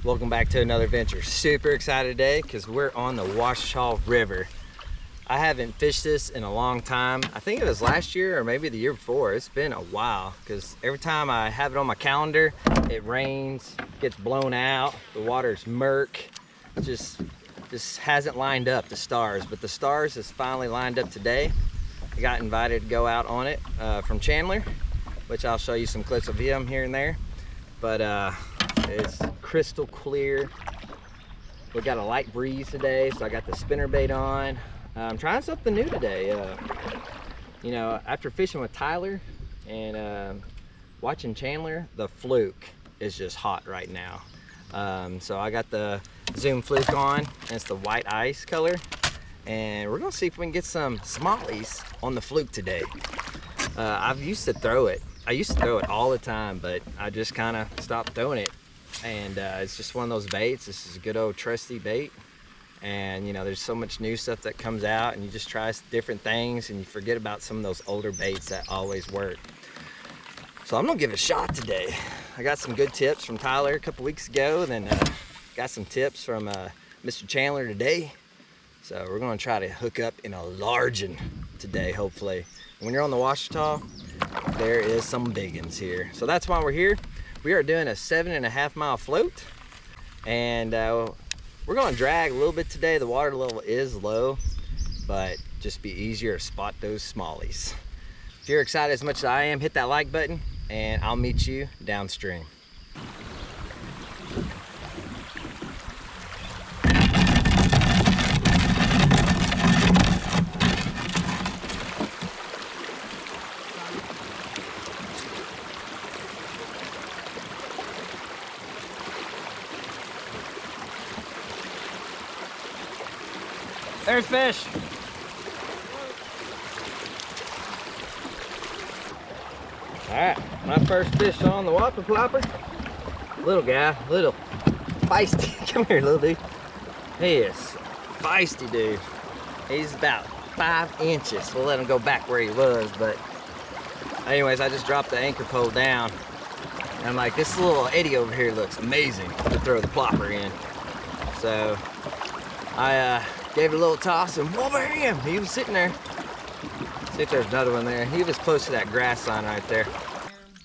Welcome back to another adventure. Super excited today because we're on the Ouachita River. I haven't fished this in a long time. I think it was last year or maybe the year before. It's been a while because every time I have it on my calendar, it rains, gets blown out, the water's murk. It just hasn't lined up, the stars, but the stars has finally lined up today. I got invited to go out on it from Chandler, which I'll show you some clips of him here and there. But it's crystal clear. We got a light breeze today, so I got the spinnerbait on. I'm trying something new today. You know, after fishing with Tyler and watching Chandler, the Fluke is just hot right now. So I got the Zoom Fluke on, and it's the white ice color. And we're gonna see if we can get some smallies on the Fluke today. I used to throw it all the time, but I just kind of stopped throwing it. And it's just one of those baits. This is a good old trusty bait. And you know, there's so much new stuff that comes out, and you just try different things and you forget about some of those older baits that always work. So I'm gonna give it a shot today. I got some good tips from Tyler a couple weeks ago, and then got some tips from Mr. Chandler today. So we're gonna try to hook up in a large one today, hopefully. When you're on the Ouachita, there is some big ones here. So that's why we're here. We are doing a 7.5 mile float, and we're gonna drag a little bit today. The water level is low, but just be easier to spot those smallies. If you're excited as much as I am, hit that like button, and I'll meet you downstream. There's fish. All right, my first fish on the whopper plopper. Little guy, little feisty. Come here, little dude. He is feisty, dude. He's about 5 inches. We'll let him go back where he was, but anyways, I just dropped the anchor pole down. And I'm like, this little eddy over here looks amazing to throw the plopper in. So I gave it a little toss and whoa, bam! He was sitting there. See if there's another one there. He was close to that grass sign right there.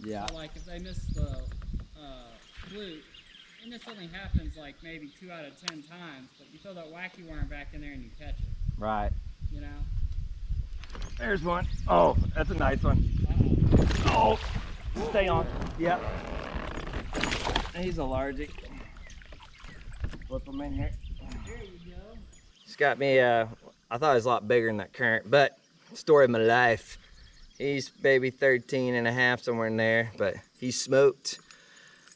Yeah. So like if they miss the Fluke, and this only happens like maybe 2 out of 10 times, but you throw that wacky worm back in there and you catch it. Right. You know? There's one. Oh, that's a nice one. Oh, stay on. Yep. He's a large. Flip him in here. There you go. He's got me, I thought he was a lot bigger than that current, but story of my life. He's maybe 13.5, somewhere in there, but he smoked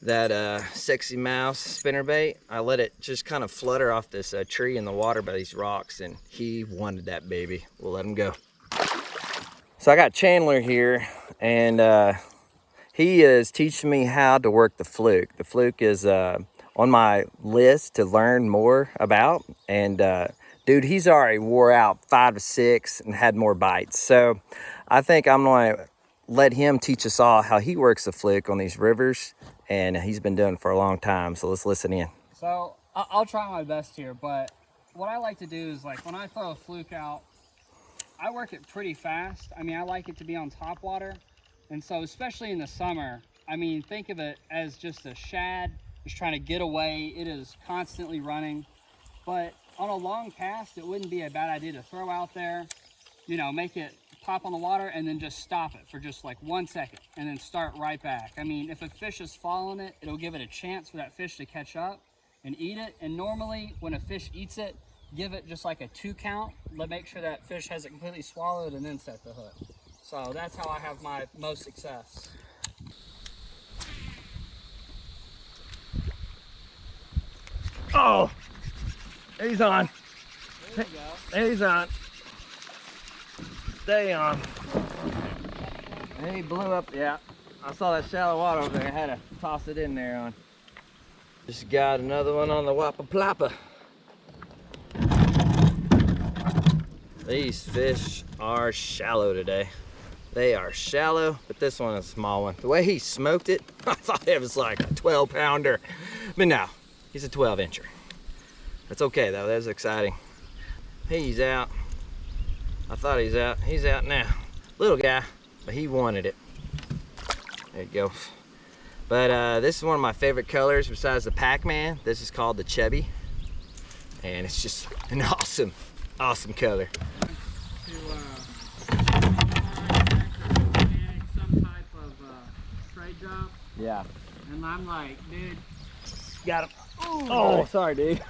that sexy mouse spinnerbait. I let it just kind of flutter off this tree in the water by these rocks, and he wanted that baby. We'll let him go. So I got Chandler here, and he is teaching me how to work the Fluke. The Fluke is on my list to learn more about, and dude, he's already wore out 5 to 6 and had more bites. So I think I'm gonna let him teach us all how he works the Fluke on these rivers, and he's been doing it for a long time. So let's listen in. So I'll try my best here, but what I like to do is like when I throw a Fluke out, I work it pretty fast. I mean, I like it to be on top water. And so especially in the summer, I mean, think of it as just a shad just trying to get away. It is constantly running. But on a long cast, it wouldn't be a bad idea to throw out there, you know, make it pop on the water and then just stop it for just like 1 second and then start right back. I mean, if a fish is following it, it'll give it a chance for that fish to catch up and eat it. And normally when a fish eats it, give it just like a 2 count. Make sure that fish has it completely swallowed and then set the hook. So that's how I have my most success. Oh, he's on. There you go. He's on. Stay on. And he blew up. Yeah, I saw that shallow water over there. I had to toss it in there on. Just got another one on the Wappa Plappa. These fish are shallow today. They are shallow, but this one is a small one. The way he smoked it, I thought it was like a 12-pounder. But no, He's a 12-incher. That's okay though, that's exciting. He's out. I thought he's out. He's out now. Little guy, but he wanted it. There you go. But this is one of my favorite colors besides the Pac-Man. This is called the Chubby. And it's just an awesome, awesome color. Some type of trade job. Yeah. And I'm like, dude. Got him. Oh, sorry, dude.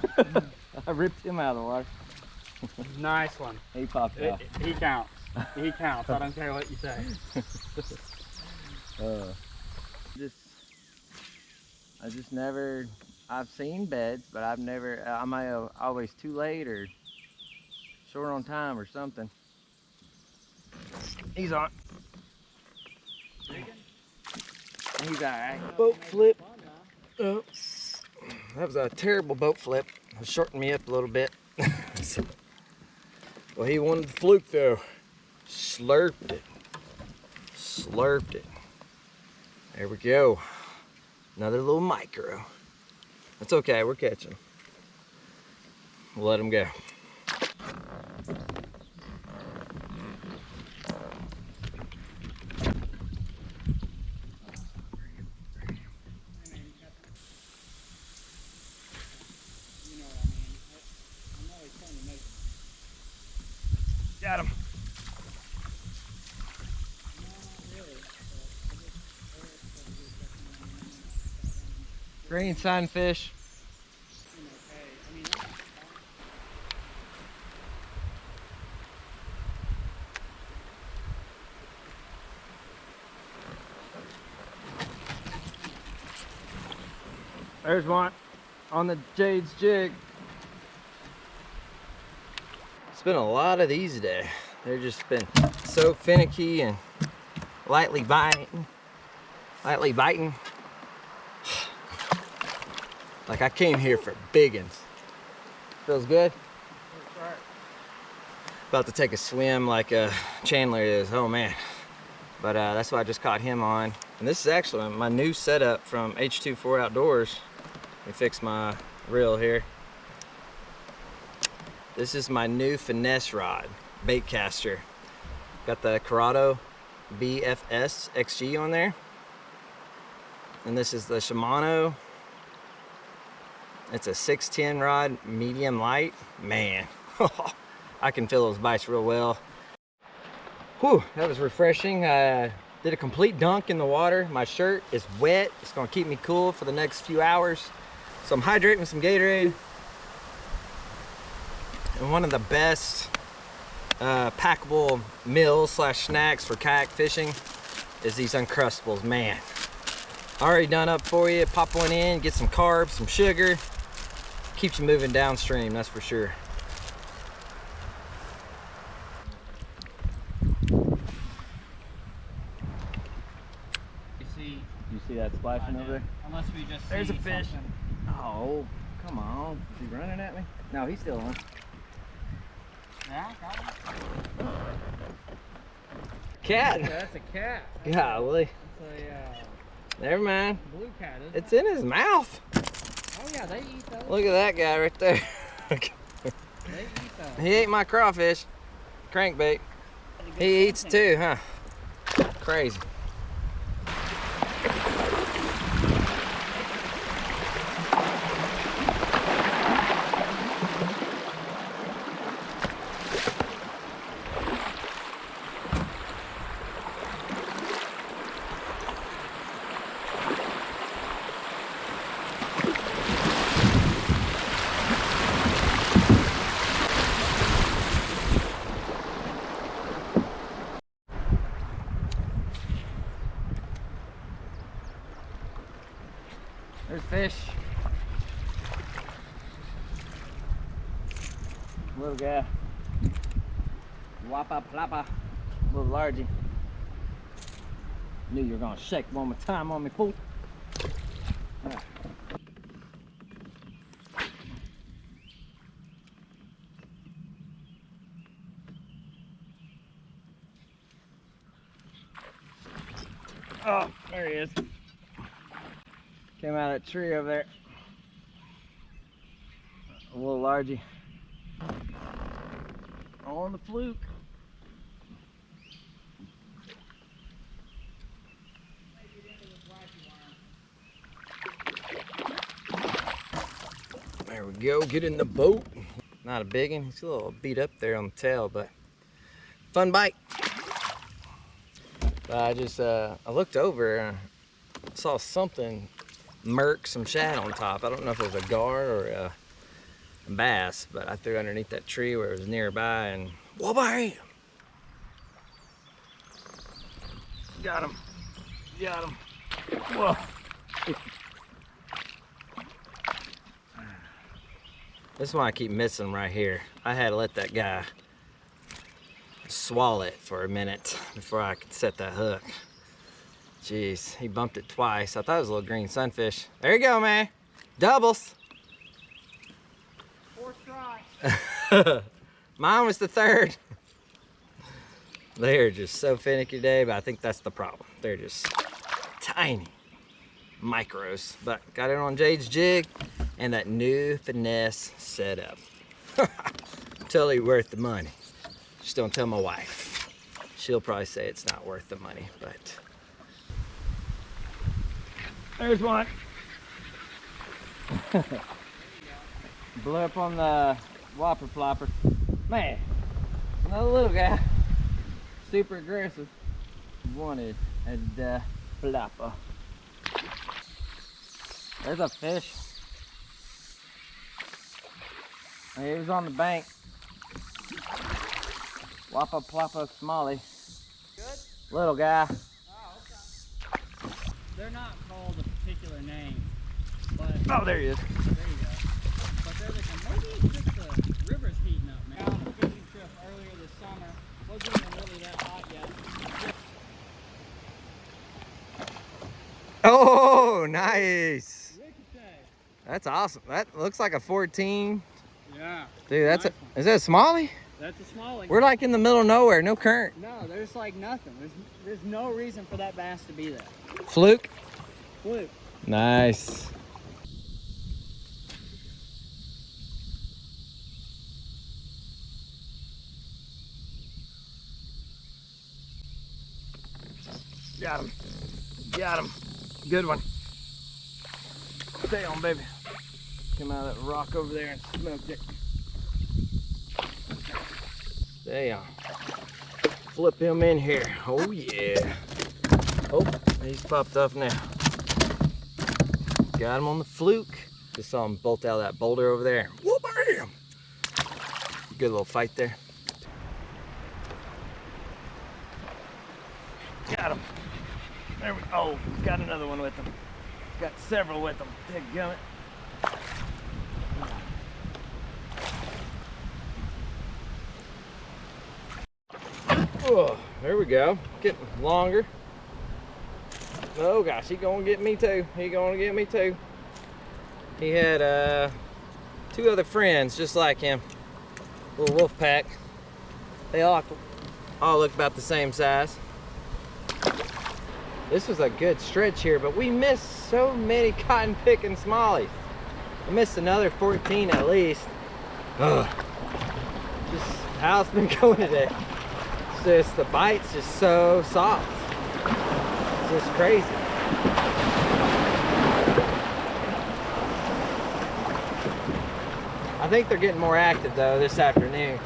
I ripped him out of the water. Nice one. He popped out. He counts. He counts. I don't care what you say. I just never, I've seen beds, but I've never, I'm always too late or short on time or something. He's on. He's all right. Boat flip. Oh, that was a terrible boat flip. It shortened me up a little bit. Well, he wanted the fluke though. Slurped it. Slurped it. There we go. Another little micro. That's okay, we're catching him. We'll let him go. Got him. Green sunfish. There's one on the Jade's jig. It's been a lot of these today. They've just been so finicky and lightly biting. Like I came here for big uns. Feels good? About to take a swim like Chandler is, oh man. But that's why I just caught him on. And this is actually my new setup from H24 Outdoors. Let me fix my reel here. This is my new Finesse rod, bait caster. Got the Corrado BFS XG on there. And this is the Shimano. It's a 610 rod, medium light. Man, I can feel those bites real well. Whew, that was refreshing. I did a complete dunk in the water. My shirt is wet. It's gonna keep me cool for the next few hours. So I'm hydrating with some Gatorade. And one of the best packable meals / snacks for kayak fishing is these Uncrustables, man. Already done up for you. Pop one in, get some carbs, some sugar. Keeps you moving downstream, that's for sure. You see that splashing over there? Unless we just There's see a fish. something. Oh, come on. Is he running at me? No, he's still on. Yeah, got him. Cat. Yeah, that's a cat. Golly. It's a Never mind. blue cat, isn't It's in his mouth. Oh yeah, they eat those. Look at that guy right there. They eat those. He ate my crawfish. Crankbait. He eats too, huh? Crazy. There's fish. Little guy. Wappa plappa. Little largy. Knew you were gonna shake one more time on me, fool. Oh, there he is. Came out of that tree over there. little largie. On the fluke. There we go, get in the boat. Not a big one, he's a little beat up there on the tail, but fun bite. I looked over and I saw something murk some shad on top. I don't know if it was a gar or a bass, but I threw underneath that tree where it was nearby and whoa, bam! Got him. Got him. Whoa. This is why I keep missing them right here. I had to let that guy swallow it for a minute before I could set that hook. Jeez, he bumped it twice. I thought it was a little green sunfish. There you go, man. Doubles. 4 strikes. Mine was the third. They're just so finicky today, but I think that's the problem. They're just tiny micros. But got it on Jade's jig and that new Finesse setup. Totally worth the money. Just don't tell my wife. She'll probably say it's not worth the money, but. There's one. Blew up on the whopper flopper. Man, another little guy. Super aggressive. Wanted a flopper. There's a fish. He was on the bank. Wappa ploppa smalley. Good? Little guy. Oh, okay. They're not called a particular name, but Oh, there he is. there you go. But they're maybe it's just the river's heating up, man. On a fishing trip earlier this summer. Wasn't even really that hot yet. Oh, nice. Ricochet. That's awesome. That looks like a 14. Yeah. Dude, that's nice is that a smallie? That's a smallie. We're like in the middle of nowhere, no current. No, there's like nothing. There's no reason for that bass to be there. Fluke? Fluke. Nice. Got him. Got him. Good one. Stay on, baby. Come out of that rock over there and smoked it. Damn. Flip him in here. Oh, yeah. Oh, he's popped off now. Got him on the fluke. Just saw him bolt out of that boulder over there. Whoa, bam! Good little fight there. Got him. There we go. Oh, he's got another one with him. Got several with him. Dadgummit. Oh, there we go. Getting longer. Oh gosh, he gonna get me too. He gonna get me too. He had 2 other friends just like him. Little Wolfpack. They all look about the same size. This was a good stretch here, but we missed so many cotton picking smallies. I missed another 14 at least. Ugh. Just how it's been going today. It's just the bite's just so soft. It's just crazy. I think they're getting more active though this afternoon.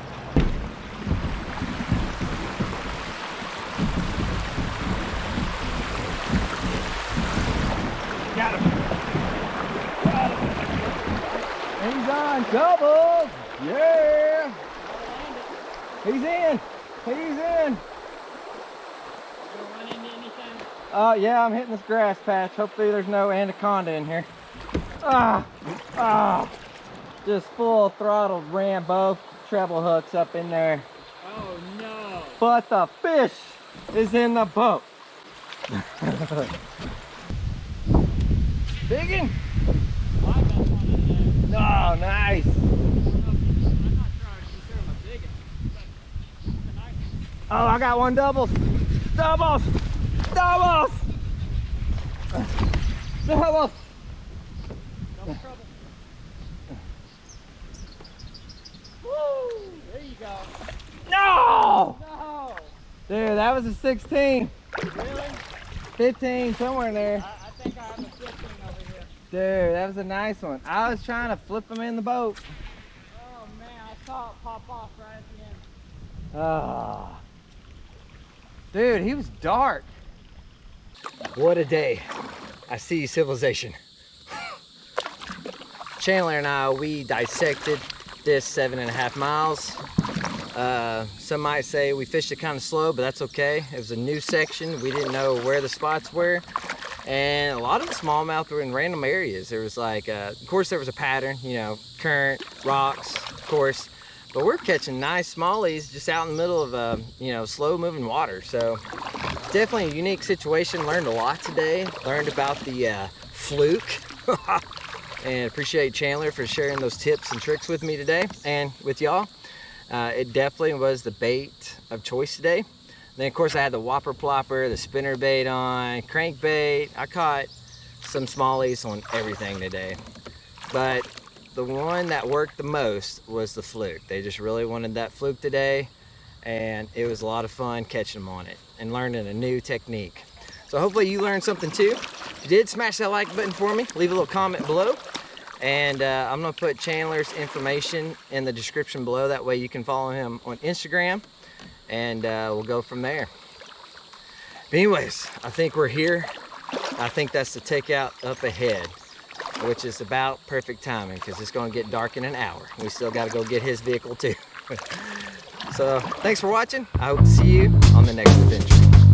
Got him. Got him. He's on double. Yeah. He's in. He's in. Run into anything? Yeah, I'm hitting this grass patch. Hopefully there's no anaconda in here. Just full throttle ran both treble hooks up in there. Oh no. But the fish is in the boat. Biggin? I got one in there. Oh, nice. I'm not sure I would consider him a big one, but it's a nice one. Oh, I got one doubles. Doubles. Doubles. Doubles. No trouble. that was a 16. Really? 15, somewhere in there. I think I have a 15 over here. Dude, that was a nice one. I was trying to flip him in the boat. Oh man, I saw it pop off right at the end. Ah. Dude, he was dark. What a day. I see civilization. Chandler and I, we dissected this 7.5 miles. Some might say we fished it kind of slow, but that's okay. It was a new section. We didn't know where the spots were. And a lot of the smallmouth were in random areas. There was like, of course there was a pattern, you know, current, rocks, of course. But we're catching nice smallies just out in the middle of, you know, slow moving water. So definitely a unique situation. Learned a lot today. Learned about the Fluke. And appreciate Chandler for sharing those tips and tricks with me today and with y'all. It definitely was the bait of choice today. Then of course I had the whopper plopper, the spinner bait on, crankbait. I caught some smallies on everything today. But the one that worked the most was the Fluke. They just really wanted that Fluke today, and it was a lot of fun catching them on it and learning a new technique. So hopefully you learned something too. If you did, smash that like button for me. Leave a little comment below. And I'm gonna put Chandler's information in the description below. That way you can follow him on Instagram, and we'll go from there. But anyways, I think we're here. I think that's the takeout up ahead, which is about perfect timing because it's gonna get dark in an hour. We still gotta go get his vehicle too. So thanks for watching. I hope to see you on the next adventure.